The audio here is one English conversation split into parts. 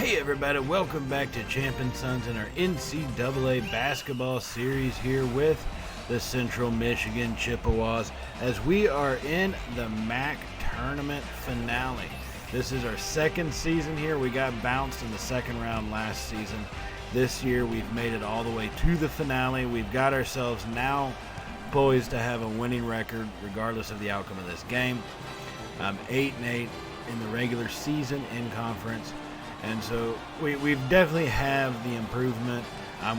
Hey everybody, welcome back to Champion Sons in our NCAA basketball series here with the Central Michigan Chippewas as we are in the MAC tournament finale. This is our second season here. We got bounced in the second round last season. This year we've made it all the way to the finale. We've got ourselves now poised to have a winning record regardless of the outcome of this game. 8-8 in the regular season in conference. And so we've definitely have the improvement.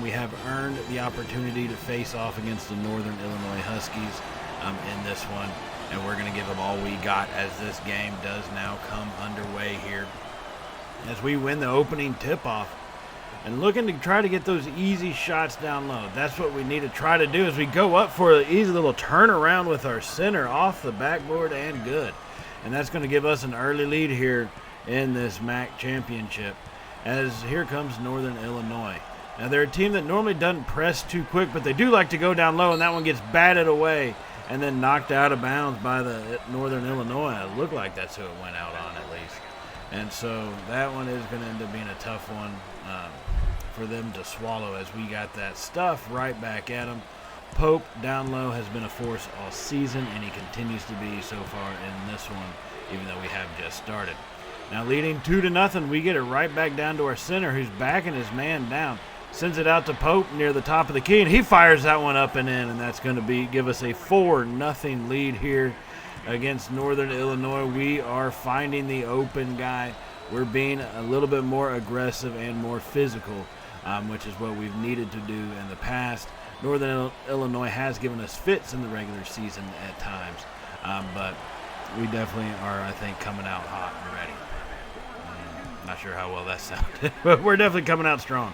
We have earned the opportunity to face off against the Northern Illinois Huskies in this one. And we're going to give them all we got as this game does now come underway here. As we win the opening tip-off and looking to try to get those easy shots down low. That's what we need to try to do as we go up for an easy little turnaround with our center off the backboard and good. And that's going to give us an early lead here in this MAC championship, as here comes Northern Illinois. Now they're a team that normally doesn't press too quick, but they do like to go down low, and that one gets batted away and then knocked out of bounds by the Northern Illinois. It looked like that's who it went out on at least. And so that one is going to end up being a tough one for them to swallow, as we got that stuff right back at them. Pope down low has been a force all season, and he continues to be so far in this one, even though we have just started. Now leading 2-0, we get it right back down to our center, who's backing his man down. Sends it out to Pope near the top of the key, and he fires that one up and in, and that's going to give us a 4-0 lead here against Northern Illinois. We are finding the open guy. We're being a little bit more aggressive and more physical, which is what we've needed to do in the past. Northern Illinois has given us fits in the regular season at times, but we definitely are, I think, coming out hot and ready. Not sure how well that sounded, but we're definitely coming out strong.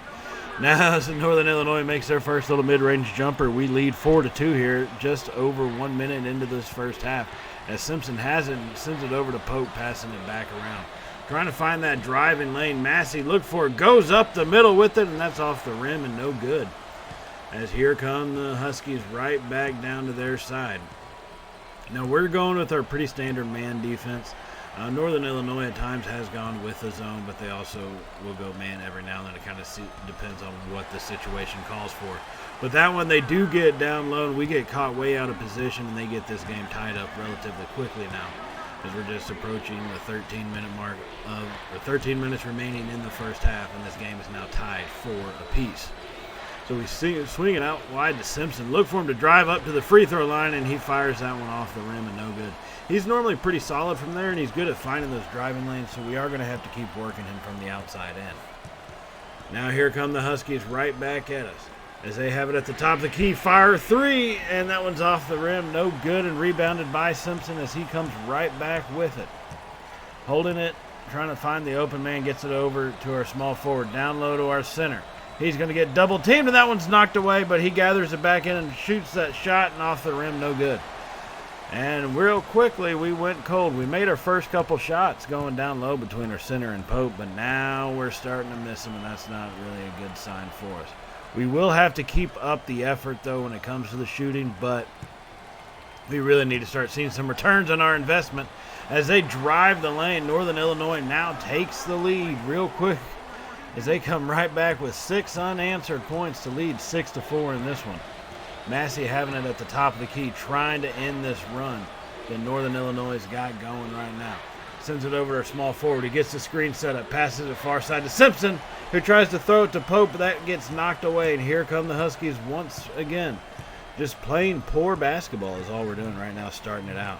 Now, as Northern Illinois makes their first little mid-range jumper, we lead 4-2 here, just over 1 minute into this first half, as Simpson has it and sends it over to Pope, passing it back around. Trying to find that driving lane. Massey looked for it, goes up the middle with it, and that's off the rim and no good. As here come the Huskies right back down to their side. Now, we're going with our pretty standard man defense. Northern Illinois at times has gone with the zone, but they also will go man every now and then. It kind of depends on what the situation calls for. But that one, they do get down low, and we get caught way out of position, and they get this game tied up relatively quickly now, as we're just approaching the 13-minute mark or 13 minutes remaining in the first half, and this game is now tied 4 apiece. So we see it swinging out wide to Simpson. Look for him to drive up to the free throw line, and he fires that one off the rim and no good. He's normally pretty solid from there, and he's good at finding those driving lanes, so we are going to have to keep working him from the outside end. Now here come the Huskies right back at us, as they have it at the top of the key. Fire 3, and that one's off the rim. No good, and rebounded by Simpson as he comes right back with it. Holding it, trying to find the open man, gets it over to our small forward. Down low to our center. He's going to get double teamed, and that one's knocked away, but he gathers it back in and shoots that shot, and off the rim, no good. And real quickly, we went cold. We made our first couple shots going down low between our center and Pope, but now we're starting to miss them, and that's not really a good sign for us. We will have to keep up the effort, though, when it comes to the shooting, but we really need to start seeing some returns on our investment. As they drive the lane, Northern Illinois now takes the lead real quick, as they come right back with 6 unanswered points to lead 6-4 in this one. Massey having it at the top of the key, trying to end this run that Northern Illinois has got going right now. Sends it over to our small forward. He gets the screen set up, passes it far side to Simpson, who tries to throw it to Pope, but that gets knocked away. And here come the Huskies once again. Just playing poor basketball is all we're doing right now, starting it out.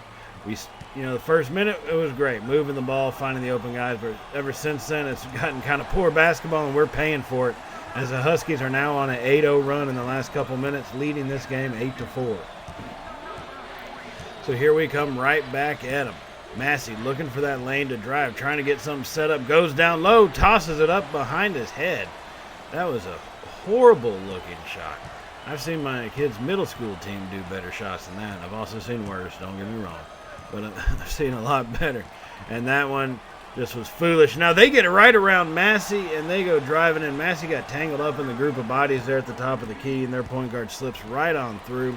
The first minute, it was great, moving the ball, finding the open guys, but ever since then, it's gotten kind of poor basketball, and we're paying for it, as the Huskies are now on an 8-0 run in the last couple minutes, leading this game 8-4. So here we come right back at them. Massey looking for that lane to drive, trying to get something set up, goes down low, tosses it up behind his head. That was a horrible-looking shot. I've seen my kids' middle school team do better shots than that. I've also seen worse, don't get me wrong. But I've seen a lot better. And that one just was foolish. Now they get it right around Massey, and they go driving in. Massey got tangled up in the group of bodies there at the top of the key, and their point guard slips right on through.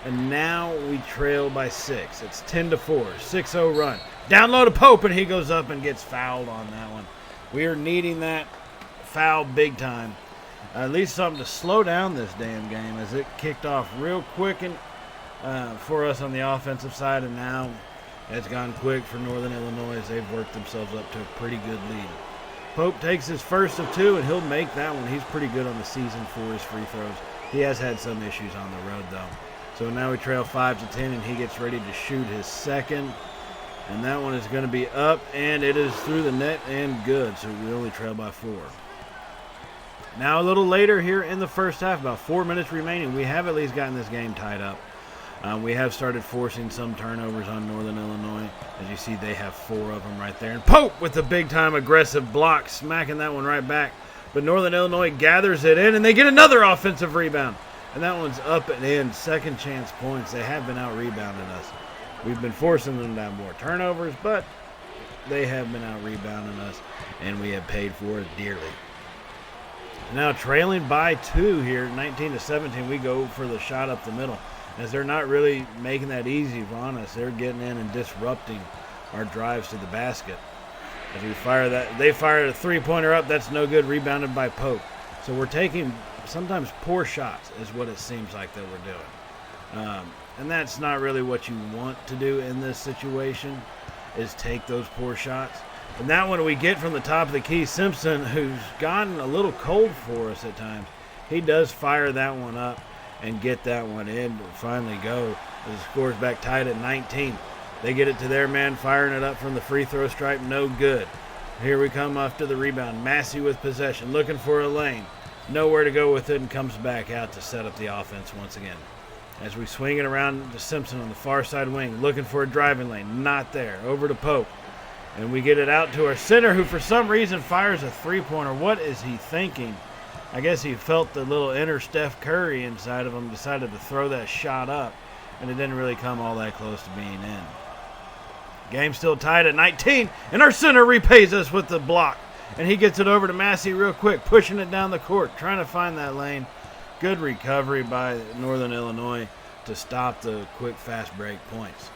And now we trail by 6. It's 10-4, 6-0 run. Down low to Pope, and he goes up and gets fouled on that one. We are needing that foul big time. At least something to slow down this damn game, as it kicked off real quick and for us on the offensive side, and now it's gone quick for Northern Illinois as they've worked themselves up to a pretty good lead. Pope takes his first of two, and he'll make that one. He's pretty good on the season for his free throws. He has had some issues on the road, though. So now we trail 5-10, and he gets ready to shoot his second. And that one is going to be up, and it is through the net and good. So we only trail by 4. Now a little later here in the first half, about 4 minutes remaining, we have at least gotten this game tied up. We have started forcing some turnovers on Northern Illinois. As you see, they have 4 of them right there. And Pope with the big-time aggressive block, smacking that one right back. But Northern Illinois gathers it in, and they get another offensive rebound. And that one's up and in. Second chance points. They have been out-rebounding us. We've been forcing them to have more turnovers, but they have been out-rebounding us, and we have paid for it dearly. Now trailing by 2 here, 19-17, we go for the shot up the middle. As they're not really making that easy on us, they're getting in and disrupting our drives to the basket. As we fire that, they fire a three-pointer up, that's no good, rebounded by Pope. So we're taking sometimes poor shots is what it seems like that we're doing. And that's not really what you want to do in this situation, is take those poor shots. And that one we get from the top of the key, Simpson, who's gotten a little cold for us at times. He does fire that one up and get that one in to finally go. The score's back tied at 19. They get it to their man, firing it up from the free throw stripe, no good. Here we come after the rebound. Massey with possession, looking for a lane. Nowhere to go with it, and comes back out to set up the offense once again. As we swing it around to Simpson on the far side wing, looking for a driving lane, not there. Over to Pope. And we get it out to our center, who for some reason fires a three-pointer. What is he thinking? I guess he felt the little inner Steph Curry inside of him, decided to throw that shot up, and it didn't really come all that close to being in. Game still tied at 19, and our center repays us with the block. And he gets it over to Massey real quick, pushing it down the court, trying to find that lane. Good recovery by Northern Illinois to stop the quick, fast break points.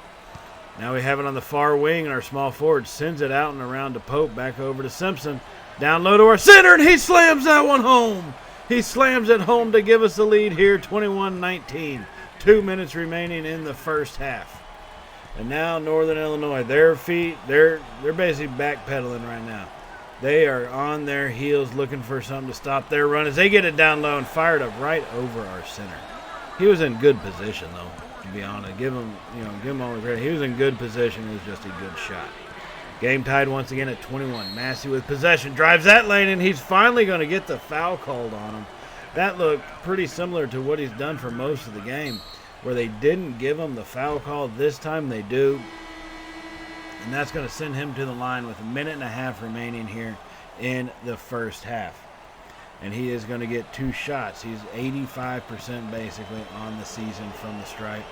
Now we have it on the far wing, and our small forward sends it out and around to Pope, back over to Simpson. Down low to our center, and he slams that one home. He slams it home to give us the lead here, 21-19. 2 minutes remaining in the first half. And now Northern Illinois, their feet, they're basically backpedaling right now. They are on their heels looking for something to stop their run as they get it down low and fired up right over our center. He was in good position, though, to be honest. Give him all the credit. He was in good position. It was just a good shot. Game tied once again at 21. Massey with possession, drives that lane, and he's finally going to get the foul called on him. That looked pretty similar to what he's done for most of the game, where they didn't give him the foul call. This time they do. And that's going to send him to the line with a minute and a half remaining here in the first half. And he is going to get 2 shots. He's 85% basically on the season from the stripe.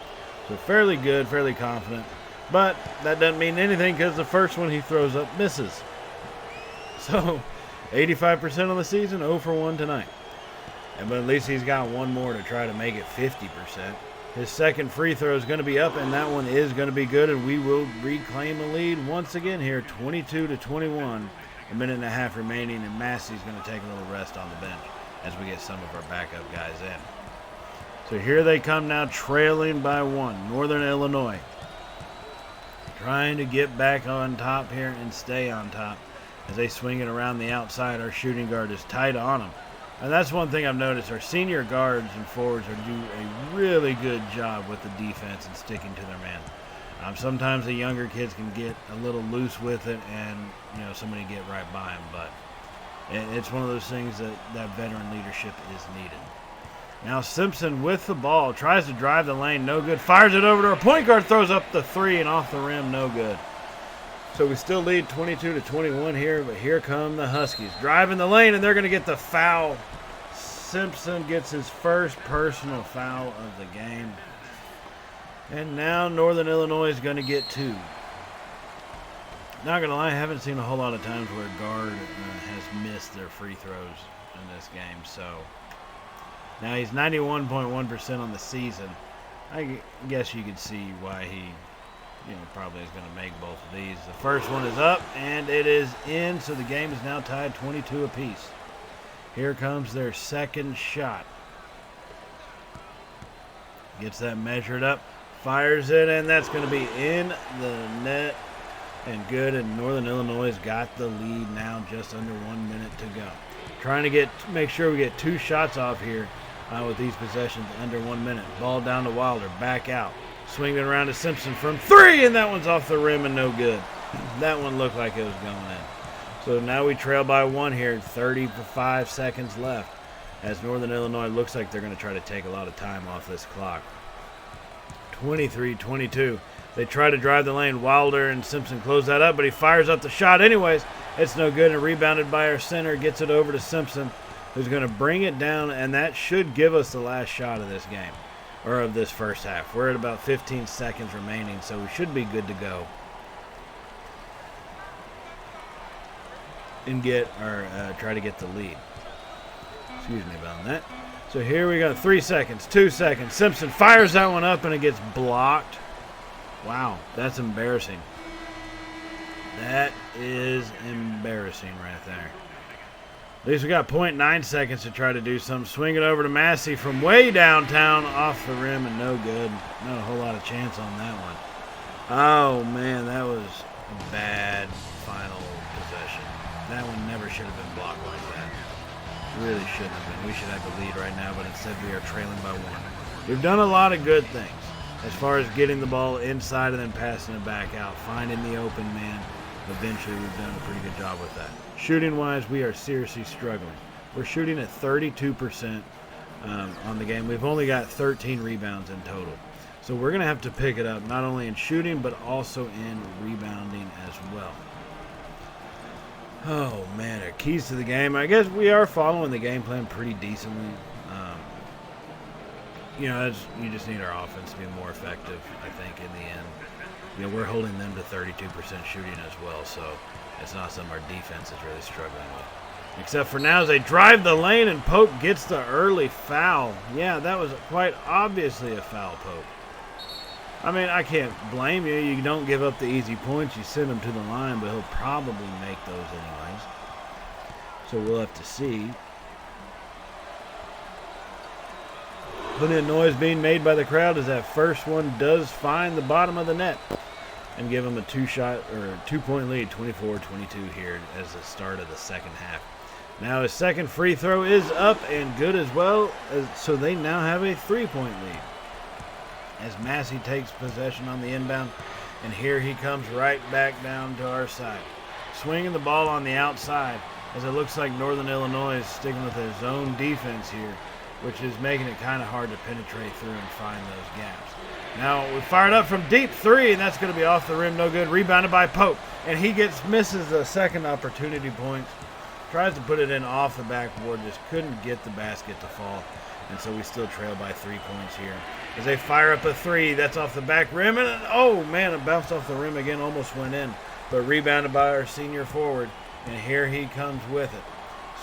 So fairly good, fairly confident. But that doesn't mean anything because the first one he throws up misses. So 85% on the season, 0 for 1 tonight. But at least he's got one more to try to make it 50%. His second free throw is going to be up, and that one is going to be good, and we will reclaim a lead once again here, 22-21. A minute and a half remaining, and Massey's going to take a little rest on the bench as we get some of our backup guys in. So here they come now, trailing by 1. Northern Illinois trying to get back on top here and stay on top as they swing it around the outside. Our shooting guard is tight on them. And that's one thing I've noticed. Our senior guards and forwards are doing a really good job with the defense and sticking to their man. Sometimes the younger kids can get a little loose with it and, somebody get right by them. But it's one of those things that veteran leadership is needed. Now Simpson with the ball, tries to drive the lane, no good. Fires it over to our point guard, throws up the 3 and off the rim, no good. So we still lead 22-21 here, but here come the Huskies. Driving the lane, and they're going to get the foul. Simpson gets his first personal foul of the game. And now Northern Illinois is going to get 2. Not going to lie, I haven't seen a whole lot of times where a guard has missed their free throws in this game. So now he's 91.1% on the season. I guess you could see why he probably is going to make both of these. The first one is up, and it is in, so the game is now tied 22 apiece. Here comes their second shot. Gets that measured up, fires it, and that's going to be in the net and good. And Northern Illinois has got the lead now, just under 1 minute to go. Trying to make sure we get 2 shots off here with these possessions under 1 minute. Ball down to Wilder, back out. Swinging around to Simpson from 3, and that one's off the rim and no good. That one looked like it was going in. So now we trail by 1 here, 35 seconds left, as Northern Illinois looks like they're going to try to take a lot of time off this clock. 23-22. They try to drive the lane. Wilder and Simpson close that up, but he fires up the shot anyways. It's no good, and rebounded by our center. Gets it over to Simpson, who's going to bring it down, and that should give us the last shot of this game, or of this first half. We're at about 15 seconds remaining, so we should be good to go and try to get the lead. Excuse me about that. So here we go. 3 seconds, 2 seconds. Simpson fires that one up, and it gets blocked. Wow, that's embarrassing. That is embarrassing right there. At least we got 0.9 seconds to try to do something. Swing it over to Massey from way downtown, off the rim, and no good. Not a whole lot of chance on that one. Oh, man, that was a bad final possession. That one never should have been blocked like that. Really shouldn't have been. We should have the lead right now, but instead we are trailing by 1. We've done a lot of good things as far as getting the ball inside and then passing it back out, finding the open man. Eventually, we've done a pretty good job with that. Shooting-wise, we are seriously struggling. We're shooting at 32% on the game. We've only got 13 rebounds in total. So we're going to have to pick it up, not only in shooting, but also in rebounding as well. Oh, man, our keys to the game. I guess we are following the game plan pretty decently. You just need our offense to be more effective, I think, in the end. We're holding them to 32% shooting as well, so it's not something our defense is really struggling with. Except for now as they drive the lane and Pope gets the early foul. Yeah, that was quite obviously a foul, Pope. I mean, I can't blame you. You don't give up the easy points. You send him to the line, but he'll probably make those anyways. So we'll have to see. Plenty of noise being made by the crowd as that first one does find the bottom of the net and give them a 2-point lead, 24-22 here as the start of the second half. Now his second free throw is up and good as well, so they now have a 3-point lead. As Massey takes possession on the inbound, and here he comes right back down to our side. Swinging the ball on the outside, as it looks like Northern Illinois is sticking with his own defense here, which is making it kind of hard to penetrate through and find those gaps. Now we fired up from deep 3, and that's going to be off the rim, no good. Rebounded by Pope, and he misses the second opportunity point. Tries to put it in off the backboard, just couldn't get the basket to fall, and so we still trail by 3 points here. As they fire up a 3, that's off the back rim, and oh man, it bounced off the rim again, almost went in, but rebounded by our senior forward, and here he comes with it.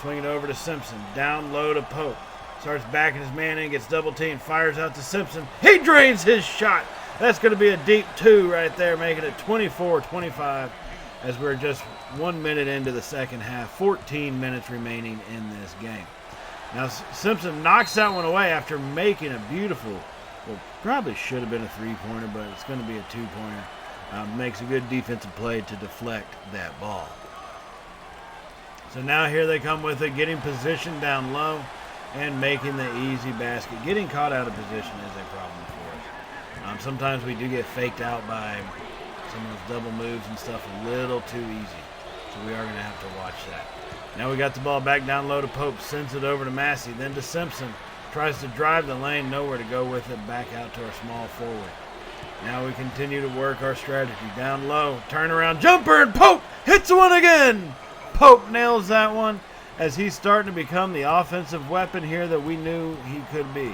Swinging over to Simpson, down low to Pope. Starts backing his man in, gets double teamed, fires out to Simpson. He drains his shot. That's going to be a deep 2 right there, making it 24-25 as we're just 1 minute into the second half, 14 minutes remaining in this game. Now Simpson knocks that one away after making a beautiful, well, probably should have been a 3-pointer, but it's going to be a 2-pointer. Makes a good defensive play to deflect that ball. So now here they come with it, getting position down low and making the easy basket. Getting caught out of position is a problem for us. Sometimes we do get faked out by some of those double moves and stuff a little too easy. So we are going to have to watch that. Now we got the ball back down low to Pope. Sends it over to Massey. Then to Simpson. Tries to drive the lane. Nowhere to go with it. Back out to our small forward. Now we continue to work our strategy. Down low. Turnaround jumper. And Pope hits one again. Pope nails that one, as he's starting to become the offensive weapon here that we knew he could be.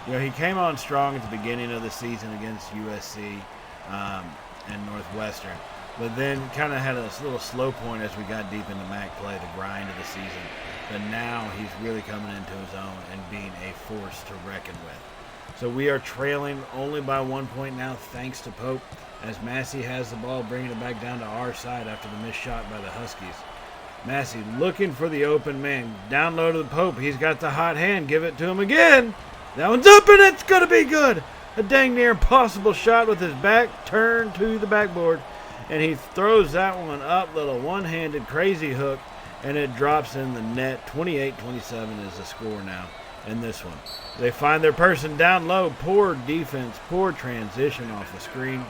He came on strong at the beginning of the season against USC and Northwestern, but then kind of had a little slow point as we got deep into MAC play, the grind of the season. But now he's really coming into his own and being a force to reckon with. So we are trailing only by 1 point now, thanks to Pope. as Massey has the ball, bringing it back down to our side after the missed shot by the Huskies. Massey looking for the open man. Down low to the Pope. He's got the hot hand. Give it to him again. That one's up, and it's going to be good. A dang near impossible shot with his back turned to the backboard. And he throws that one up. Little one-handed crazy hook. And it drops in the net. 28-27 is the score now in this one. They find their person down low. Poor defense. Poor transition off the screen.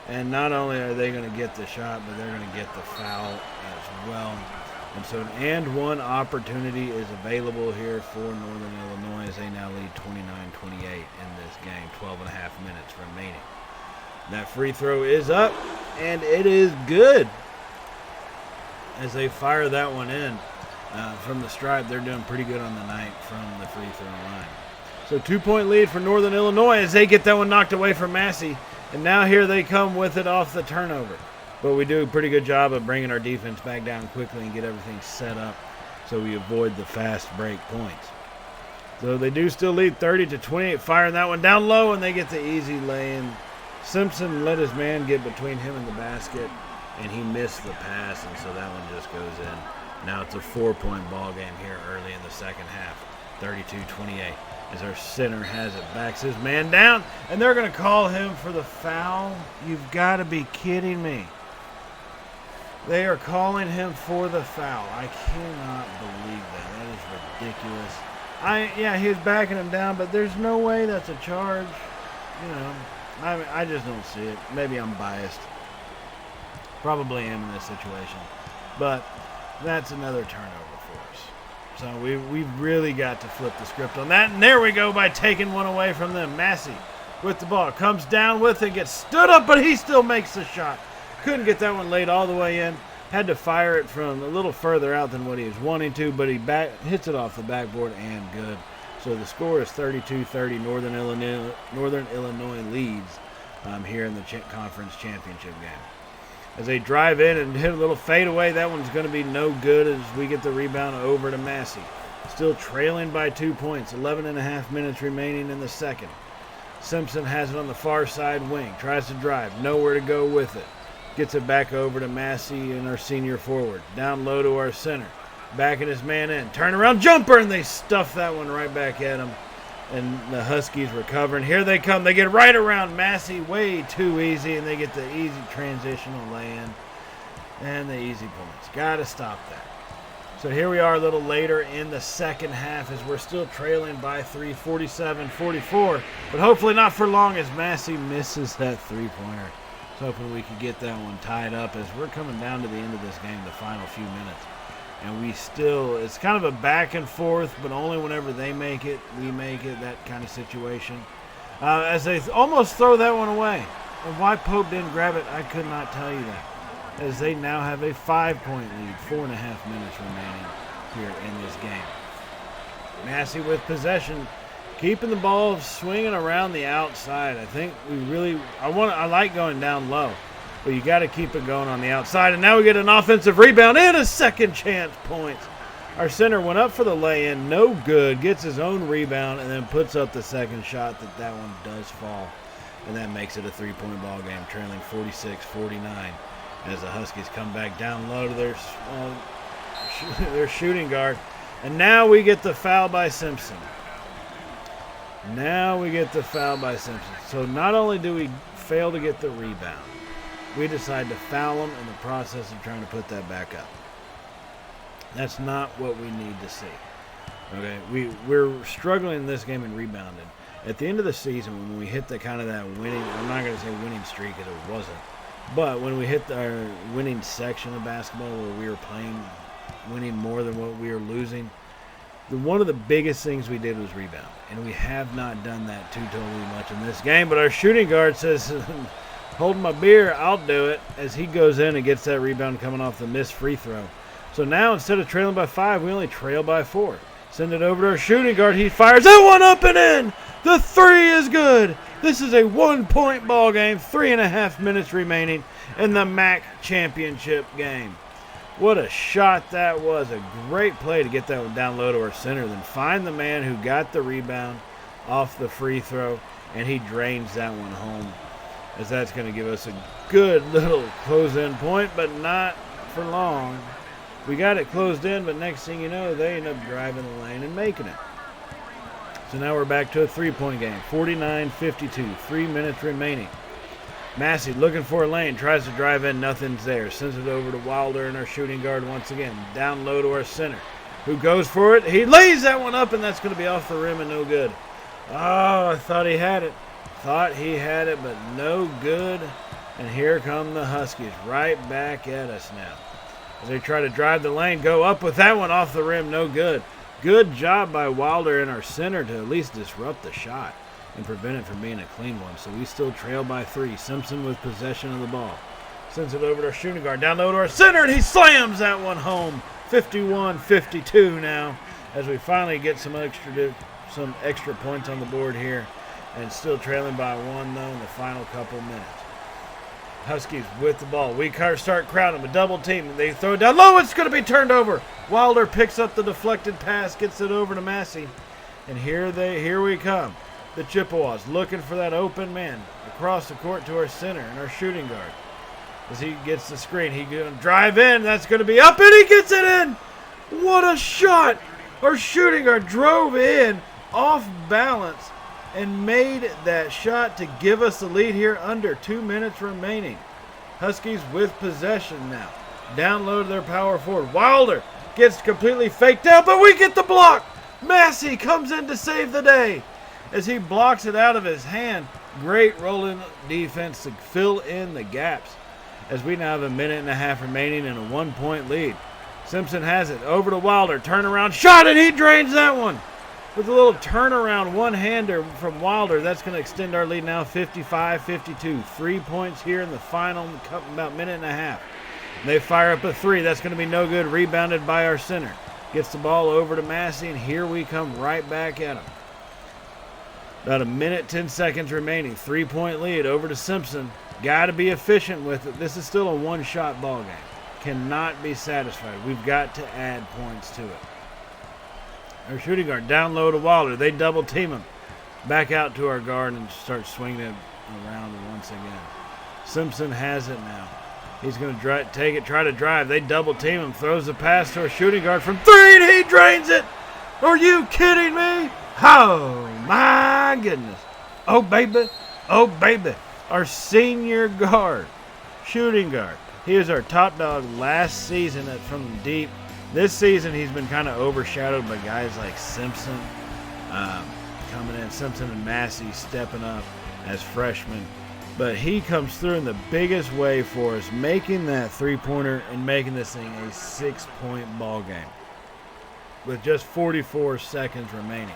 And not only are they going to get the shot, but they're going to get the foul as well. And so an and one opportunity is available here for Northern Illinois as they now lead 29-28 in this game. 12 and a half minutes remaining. That free throw is up, and it is good. As they fire that one in from the stripe, they're doing pretty good on the night from the free throw line. So 2-point lead for Northern Illinois as they get that one knocked away from Massey. And now here they come with it off the turnover. But we do a pretty good job of bringing our defense back down quickly and get everything set up so we avoid the fast break points. So they do still lead 30-28, firing that one down low, and they get the easy lay-in. Simpson let his man get between him and the basket, and he missed the pass, and so that one just goes in. Now it's a 4-point ball game here early in the second half, 32-28. As our center has it, backs his man down, and they're going to call him for the foul. You've got to be kidding me. They are calling him for the foul. I cannot believe that. That is ridiculous. Yeah, he was backing him down, but there's no way that's a charge. You know, I just don't see it. Maybe I'm biased. Probably am in this situation. But that's another turnover for us. So we've really got to flip the script on that. And there we go by taking one away from them. Massey with the ball. Comes down with it. Gets stood up, but he still makes the shot. Couldn't get that one laid all the way in. Had to fire it from a little further out than what he was wanting to, but he hits it off the backboard and good. So the score is 32-30. Northern Illinois leads here in the conference championship game. As they drive in and hit a little fadeaway, that one's going to be no good as we get the rebound over to Massey. Still trailing by 2 points. 11 and a half minutes remaining in the second. Simpson has it on the far side wing. Tries to drive. Nowhere to go with it. Gets it back over to Massey and our senior forward. Down low to our center. Backing his man in. Turn around jumper, and they stuff that one right back at him. And the Huskies recovering. Here they come. They get right around Massey. Way too easy, and they get the easy transitional lay-in. And the easy points. Got to stop that. So here we are a little later in the second half as we're still trailing by 3, 47-44. But hopefully not for long as Massey misses that three-pointer. Hoping we could get that one tied up as we're coming down to the end of this game, the final few minutes. And it's kind of a back and forth, but only whenever they make it, we make it, that kind of situation. As they almost throw that one away. And why Pope didn't grab it, I could not tell you that. As they now have a 5-point lead, 4.5 minutes remaining here in this game. Massey with possession. Keeping the ball swinging around the outside. I think I like going down low, but you got to keep it going on the outside. And now we get an offensive rebound and a second chance points. Our center went up for the lay-in, no good, gets his own rebound, and then puts up the second shot that one does fall. And that makes it a 3-point ball game, trailing 46-49 as the Huskies come back down low to their shooting guard. And now we get the foul by Simpson. So not only do we fail to get the rebound, we decide to foul them in the process of trying to put that back up. That's not what we need to see. Okay, we're struggling in this game and rebounding. At the end of the season, when we hit that winning, I'm not going to say winning streak because it wasn't, but when we hit our winning section of basketball where we were winning more than what we were losing, one of the biggest things we did was rebound, and we have not done that too totally much in this game. But our shooting guard says, holding my beer, I'll do it, as he goes in and gets that rebound coming off the missed free throw. So now instead of trailing by 5, we only trail by 4. Send it over to our shooting guard. He fires that one up and in. The 3 is good. This is a 1-point ball game, 3.5 minutes remaining in the MAC championship game. What a shot that was. A great play to get that one down low to our center. Then find the man who got the rebound off the free throw, and he drains that one home. as that's going to give us a good little close-in point, but not for long. We got it closed in, but next thing you know, they end up driving the lane and making it. So now we're back to a 3-point game, 49-52, 3 minutes remaining. Massey looking for a lane, tries to drive in, nothing's there. Sends it over to Wilder and our shooting guard once again. Down low to our center, who goes for it. He lays that one up, and that's going to be off the rim and no good. Oh, I thought he had it. Thought he had it, but no good. And here come the Huskies right back at us now. As they try to drive the lane, go up with that one off the rim, no good. Good job by Wilder and our center to at least disrupt the shot and prevent it from being a clean one. So we still trail by 3. Simpson with possession of the ball. Sends it over to our shooting guard. Down low to our center, and he slams that one home. 51-52 now, as we finally get some extra points on the board here, and still trailing by 1 though in the final couple minutes. Huskies with the ball. We start crowding them, a double team. They throw it down low. It's going to be turned over. Wilder picks up the deflected pass, gets it over to Massey, and here we come. The Chippewas looking for that open man across the court to our center and our shooting guard. As he gets the screen, he's going to drive in. That's going to be up, and he gets it in. What a shot. Our shooting guard drove in off balance and made that shot to give us the lead here under 2 minutes remaining. Huskies with possession now. Down low to their power forward. Wilder gets completely faked out, but we get the block. Massey comes in to save the day as he blocks it out of his hand. Great rolling defense to fill in the gaps as we now have a minute and a half remaining and a 1-point lead. Simpson has it over to Wilder. Turnaround shot, and he drains that one. With a little turnaround one-hander from Wilder, that's going to extend our lead now 55-52. 3 points here in the final about minute and a half. They fire up a 3. That's going to be no good. Rebounded by our center. Gets the ball over to Massey, and here we come right back at him. About a minute, 10 seconds remaining. 3-point lead over to Simpson. Got to be efficient with it. This is still a one-shot ball game. Cannot be satisfied. We've got to add points to it. Our shooting guard down low to Wilder. They double team him. Back out to our guard and start swinging it around once again. Simpson has it now. He's going to take it, try to drive. They double team him. Throws the pass to our shooting guard from 3, and he drains it. Are you kidding me? Oh, my goodness. Oh, baby. Oh, baby. Our senior guard, shooting guard. He was our top dog last season from deep. This season, he's been kind of overshadowed by guys like Simpson coming in. Simpson and Massey stepping up as freshmen. But he comes through in the biggest way for us, making that three-pointer and making this thing a 6-point ball game with just 44 seconds remaining.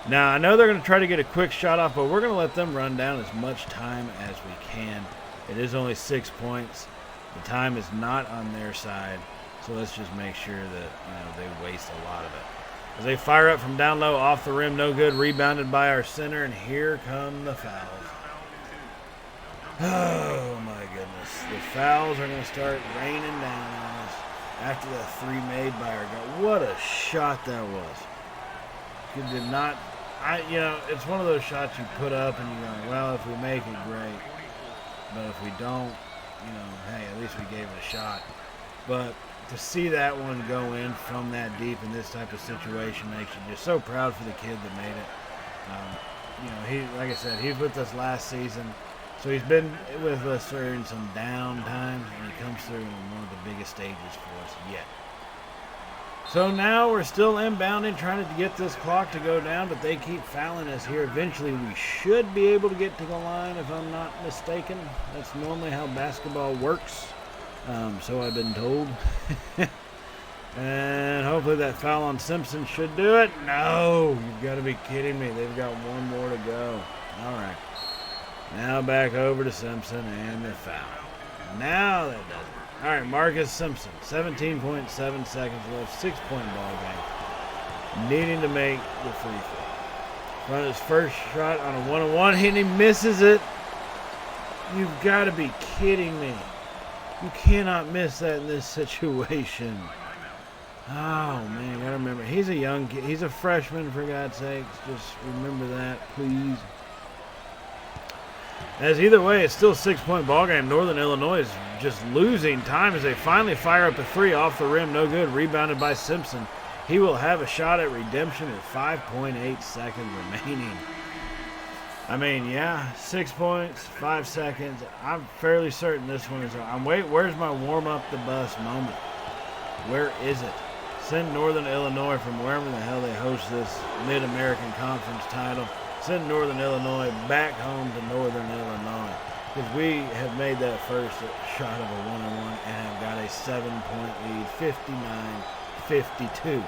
Now, I know they're going to try to get a quick shot off, but we're going to let them run down as much time as we can. It is only 6 points. The time is not on their side. So let's just make sure that they waste a lot of it. As they fire up from down low, off the rim, no good. Rebounded by our center, and here come the fouls. Oh, my goodness. The fouls are going to start raining down on us after that 3 made by our guy. What a shot that was. It did not, it's one of those shots you put up and you go, well, if we make it, great. But if we don't, hey, at least we gave it a shot. But to see that one go in from that deep in this type of situation makes you just so proud for the kid that made it. He, like I said, he's with us last season, so he's been with us during some downtime, and he comes through in one of the biggest stages for us yet. So now we're still inbounding, trying to get this clock to go down, but they keep fouling us here. Eventually we should be able to get to the line, if I'm not mistaken. That's normally how basketball works. So I've been told. And hopefully that foul on Simpson should do it. No, you've got to be kidding me. They've got one more to go. All right. Now back over to Simpson and the foul. Now that does it. All right, Marcus Simpson, 17.7 seconds left, 6-point ball game. Needing to make the free throw. Run his first shot on a one-on-one, and he misses it. You've got to be kidding me. You cannot miss that in this situation. Oh, man, you got to remember. He's a young kid. He's a freshman, for God's sakes. Just remember that, please. As either way, it's still a 6-point ball game. Northern Illinois is just losing time as they finally fire up a three off the rim. No good. Rebounded by Simpson. He will have a shot at redemption at 5.8 seconds remaining. I mean, yeah, 6 points, 5 seconds. I'm fairly certain this one is. Where's my warm up the bus moment? Where is it? Send Northern Illinois from wherever the hell they host this Mid-American Conference title. Send Northern Illinois back home to Northern Illinois, because we have made that first shot of a one-on-one and have got a 7-point lead, 59-52.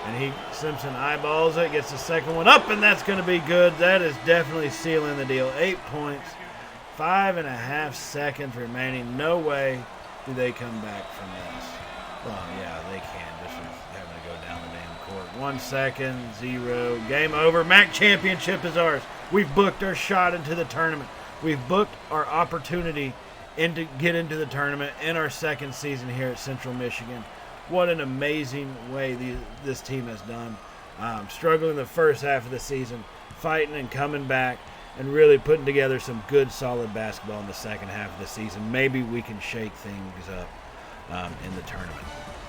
And Simpson eyeballs it, gets the second one up, and that's going to be good. That is definitely sealing the deal. 8 points, 5.5 seconds remaining. No way do they come back from this. Well, yeah, they can. Just having to go down the damn court. 1 second, 0. Game over. MAC championship is ours. We've booked our shot into the tournament. We've booked our opportunity to get into the tournament in our second season here at Central Michigan. What an amazing way this team has done. Struggling the first half of the season, fighting and coming back, and really putting together some good, solid basketball in the second half of the season. Maybe we can shake things up in the tournament.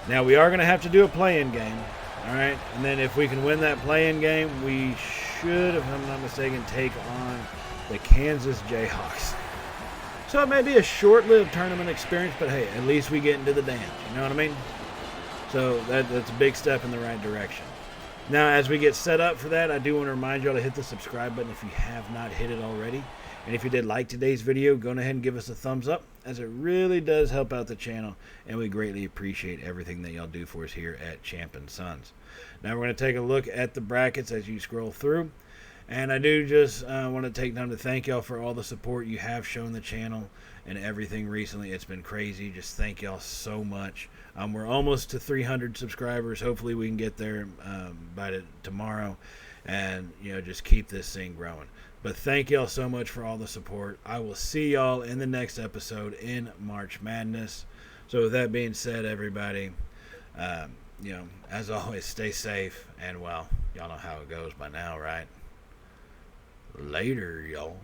Now, we are going to have to do a play-in game, all right? And then if we can win that play-in game, we should, if I'm not mistaken, take on the Kansas Jayhawks. So it may be a short-lived tournament experience, but hey, at least we get into the dance. You know what I mean? So that's a big step in the right direction. Now, as we get set up for that, I do want to remind you all to hit the subscribe button if you have not hit it already. And if you did like today's video, go ahead and give us a thumbs up, as it really does help out the channel, and we greatly appreciate everything that y'all do for us here at Champ and Sons. Now we're going to take a look at the brackets as you scroll through. And I do just want to take time to thank y'all for all the support you have shown the channel and everything recently. It's been crazy. Just thank y'all so much. We're almost to 300 subscribers. Hopefully we can get there by tomorrow, and just keep this thing growing. But thank y'all so much for all the support. I will see y'all in the next episode in March Madness. So with that being said, everybody, as always, stay safe, and well, y'all know how it goes by now, right? Later, y'all.